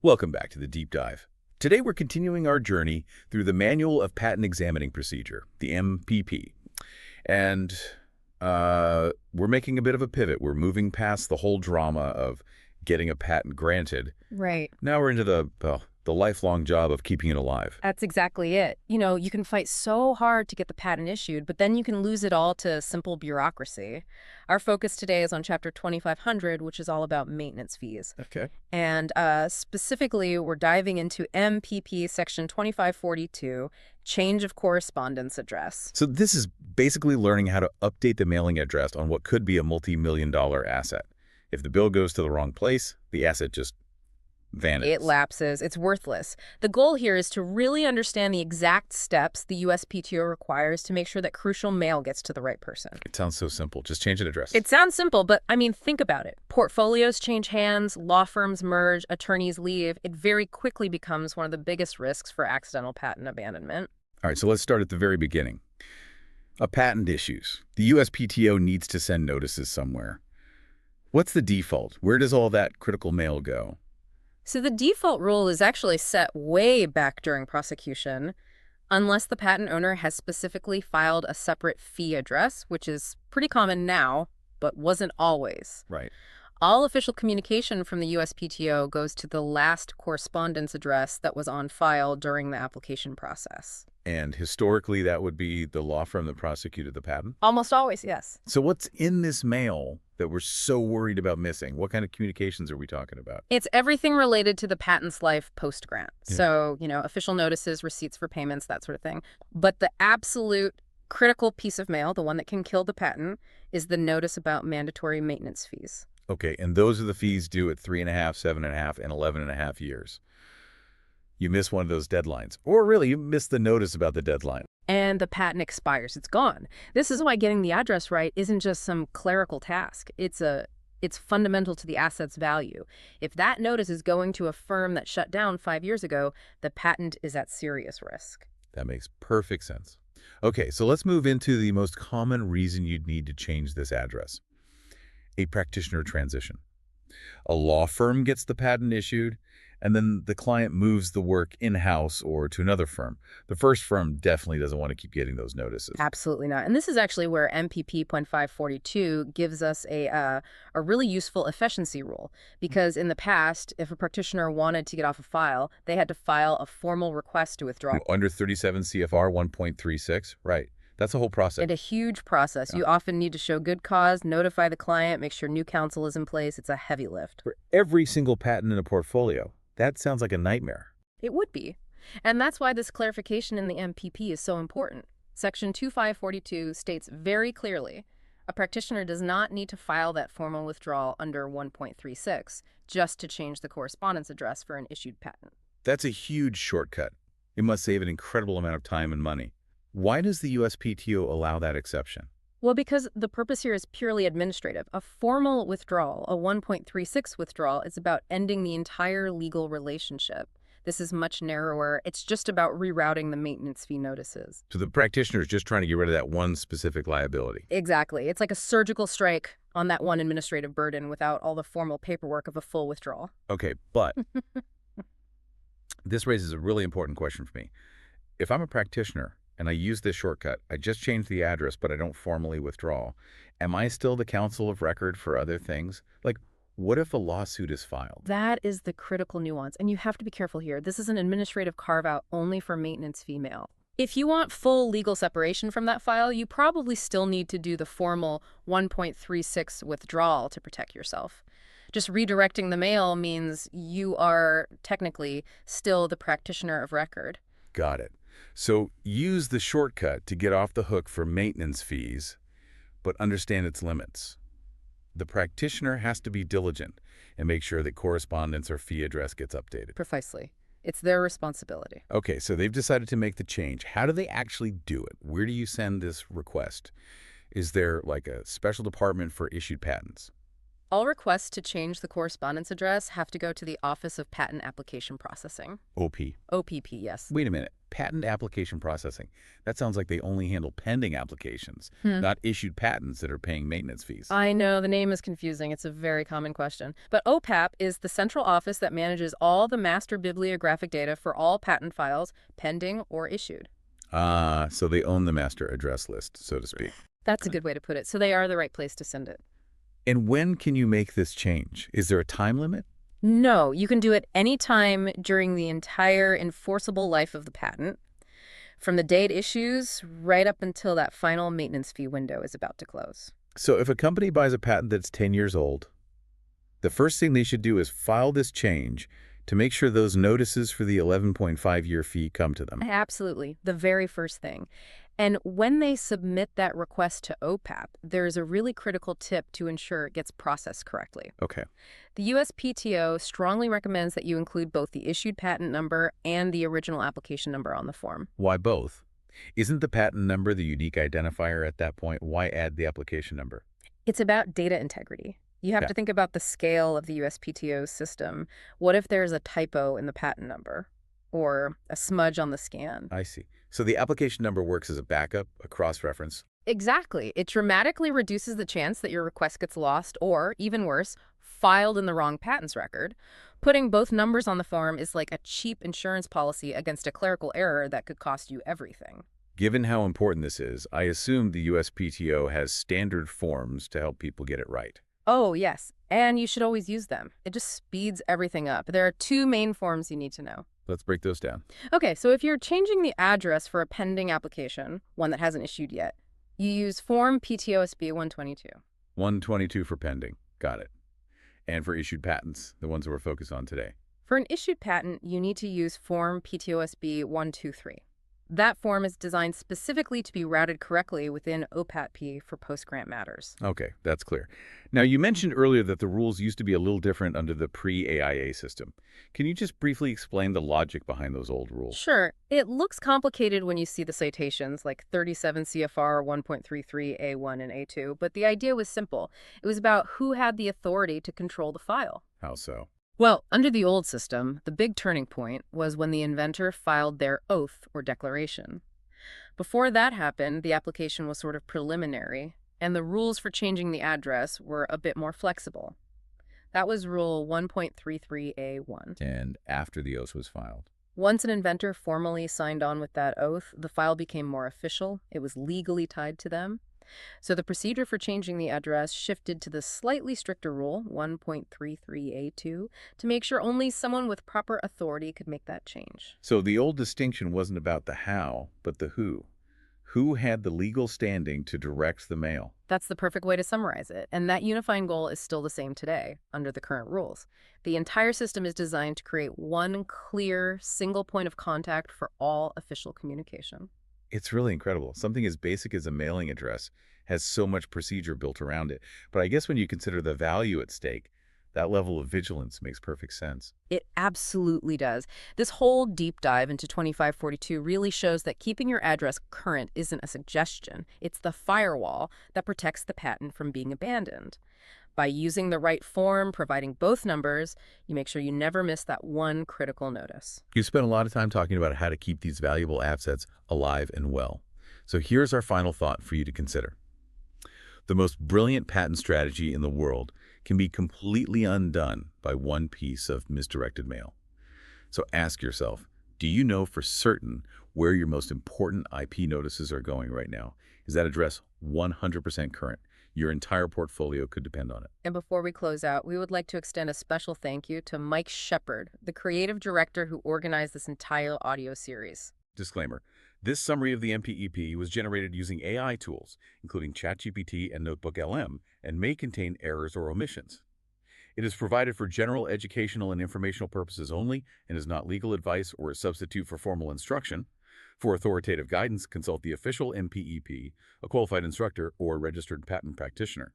Welcome back to the Deep Dive. Today we're continuing our journey through the Manual of Patent Examining Procedure, the MPP. And we're making a bit of a pivot. We're moving past the whole drama of getting a patent granted. Right. Now we're into the lifelong job of keeping it alive. That's exactly it. You can fight so hard to get the patent issued, but then you can lose it all to simple bureaucracy. Our focus today is on Chapter 2500, which is all about maintenance fees. Okay. And specifically, we're diving into MPP Section 2542, Change of Correspondence Address. So this is basically learning how to update the mailing address on what could be a multi-million-dollar asset. If the bill goes to the wrong place, the asset just vanishes. It lapses. It's worthless. The goal here is to really understand the exact steps the USPTO requires to make sure that crucial mail gets to the right person. It sounds so simple. Just change an address. It sounds simple, but think about it. Portfolios change hands, law firms merge, attorneys leave. It very quickly becomes one of the biggest risks for accidental patent abandonment. All right, so let's start at the very beginning. A patent issues. The USPTO needs to send notices somewhere. What's the default? Where does all that critical mail go? So the default rule is actually set way back during prosecution, unless the patent owner has specifically filed a separate fee address, which is pretty common now, but wasn't always. Right. All official communication from the USPTO goes to the last correspondence address that was on file during the application process. And historically, that would be the law firm that prosecuted the patent? Almost always, yes. So what's in this mail that we're so worried about missing? What kind of communications are we talking about? It's everything related to the patent's life post-grant. Yeah. So, official notices, receipts for payments, that sort of thing. But the absolute critical piece of mail, the one that can kill the patent, is the notice about mandatory maintenance fees. Okay, and those are the fees due at 3.5, 7.5, and 11.5 years. You miss one of those deadlines. Or really, you miss the notice about the deadline. And the patent expires. It's gone. This is why getting the address right isn't just some clerical task. It's fundamental to the asset's value. If that notice is going to a firm that shut down 5 years ago, the patent is at serious risk. That makes perfect sense. Okay, so let's move into the most common reason you'd need to change this address. A practitioner transition. A law firm gets the patent issued, and then the client moves the work in-house or to another firm. The first firm definitely doesn't want to keep getting those notices. Absolutely not. And this is actually where MPP 542 gives us a really useful efficiency rule. Because in the past, if a practitioner wanted to get off a file, they had to file a formal request to withdraw. Under 37 CFR 1.36, right. That's a whole process. And a huge process. Yeah. You often need to show good cause, notify the client, make sure new counsel is in place. It's a heavy lift. For every single patent in a portfolio, that sounds like a nightmare. It would be. And that's why this clarification in the MPP is so important. Section 2542 states very clearly, a practitioner does not need to file that formal withdrawal under 1.36 just to change the correspondence address for an issued patent. That's a huge shortcut. It must save an incredible amount of time and money. Why does the USPTO allow that exception? Well, because the purpose here is purely administrative. A formal withdrawal, a 1.36 withdrawal, is about ending the entire legal relationship. This is much narrower. It's just about rerouting the maintenance fee notices. So the practitioner is just trying to get rid of that one specific liability. Exactly. It's like a surgical strike on that one administrative burden without all the formal paperwork of a full withdrawal. Okay, but this raises a really important question for me. If I'm a practitioner and I use this shortcut, I just change the address, but I don't formally withdraw, am I still the counsel of record for other things? Like, what if a lawsuit is filed? That is the critical nuance, and you have to be careful here. This is an administrative carve-out only for maintenance fee mail. If you want full legal separation from that file, you probably still need to do the formal 1.36 withdrawal to protect yourself. Just redirecting the mail means you are technically still the practitioner of record. Got it. So use the shortcut to get off the hook for maintenance fees, but understand its limits. The practitioner has to be diligent and make sure that correspondence or fee address gets updated. Precisely. It's their responsibility. Okay, so they've decided to make the change. How do they actually do it? Where do you send this request? Is there like a special department for issued patents? All requests to change the correspondence address have to go to the Office of Patent Application Processing. OP. OPP, yes. Wait a minute. Patent application processing. That sounds like they only handle pending applications, Hmm. not issued patents that are paying maintenance fees. I know the name is confusing. It's a very common question. But OPAP is the central office that manages all the master bibliographic data for all patent files, pending or issued. Ah, so they own the master address list, so to speak. That's a good way to put it. So they are the right place to send it. And when can you make this change? Is there a time limit? No, you can do it anytime during the entire enforceable life of the patent, from the day it issues right up until that final maintenance fee window is about to close. So if a company buys a patent that's 10 years old, the first thing they should do is file this change to make sure those notices for the 11.5-year fee come to them. Absolutely, the very first thing. And when they submit that request to OPAP, there's a really critical tip to ensure it gets processed correctly. Okay. The USPTO strongly recommends that you include both the issued patent number and the original application number on the form. Why both? Isn't the patent number the unique identifier at that point? Why add the application number? It's about data integrity. You have Yeah. to think about the scale of the USPTO's system. What if there's a typo in the patent number or a smudge on the scan? I see. So the application number works as a backup, a cross-reference. Exactly. It dramatically reduces the chance that your request gets lost or, even worse, filed in the wrong patents record. Putting both numbers on the form is like a cheap insurance policy against a clerical error that could cost you everything. Given how important this is, I assume the USPTO has standard forms to help people get it right. Oh, yes. And you should always use them. It just speeds everything up. There are two main forms you need to know. Let's break those down. Okay, so if you're changing the address for a pending application, one that hasn't issued yet, you use Form PTOSB 122. 122 for pending. Got it. And for issued patents, the ones that we're focused on today. For an issued patent, you need to use Form PTOSB 123. That form is designed specifically to be routed correctly within OPAT-P for post-grant matters. Okay, that's clear. Now, you mentioned earlier that the rules used to be a little different under the pre-AIA system. Can you just briefly explain the logic behind those old rules? Sure, it looks complicated when you see the citations, like 37 CFR 1.33 A1 and A2, but the idea was simple. It was about who had the authority to control the file. How so? Well, under the old system, the big turning point was when the inventor filed their oath or declaration. Before that happened, the application was sort of preliminary, and the rules for changing the address were a bit more flexible. That was Rule 1.33A1. And after the oath was filed? Once an inventor formally signed on with that oath, the file became more official. It was legally tied to them. So the procedure for changing the address shifted to the slightly stricter rule, 1.33A2, to make sure only someone with proper authority could make that change. So the old distinction wasn't about the how, but the who. Who had the legal standing to direct the mail? That's the perfect way to summarize it, and that unifying goal is still the same today, under the current rules. The entire system is designed to create one clear, single point of contact for all official communication. It's really incredible. Something as basic as a mailing address has so much procedure built around it. But I guess when you consider the value at stake, that level of vigilance makes perfect sense. It absolutely does. This whole deep dive into 2542 really shows that keeping your address current isn't a suggestion. It's the firewall that protects the patent from being abandoned. By using the right form, providing both numbers, you make sure you never miss that one critical notice. You spent a lot of time talking about how to keep these valuable assets alive and well. So here's our final thought for you to consider. The most brilliant patent strategy in the world can be completely undone by one piece of misdirected mail. So ask yourself, do you know for certain where your most important IP notices are going right now? Is that address 100% current? Your entire portfolio could depend on it. And before we close out, we would like to extend a special thank you to Mike Shepard, the creative director who organized this entire audio series. Disclaimer. This summary of the MPEP was generated using AI tools, including ChatGPT and NotebookLM, and may contain errors or omissions. It is provided for general educational and informational purposes only and is not legal advice or a substitute for formal instruction. For authoritative guidance, consult the official MPEP, a qualified instructor, or registered patent practitioner.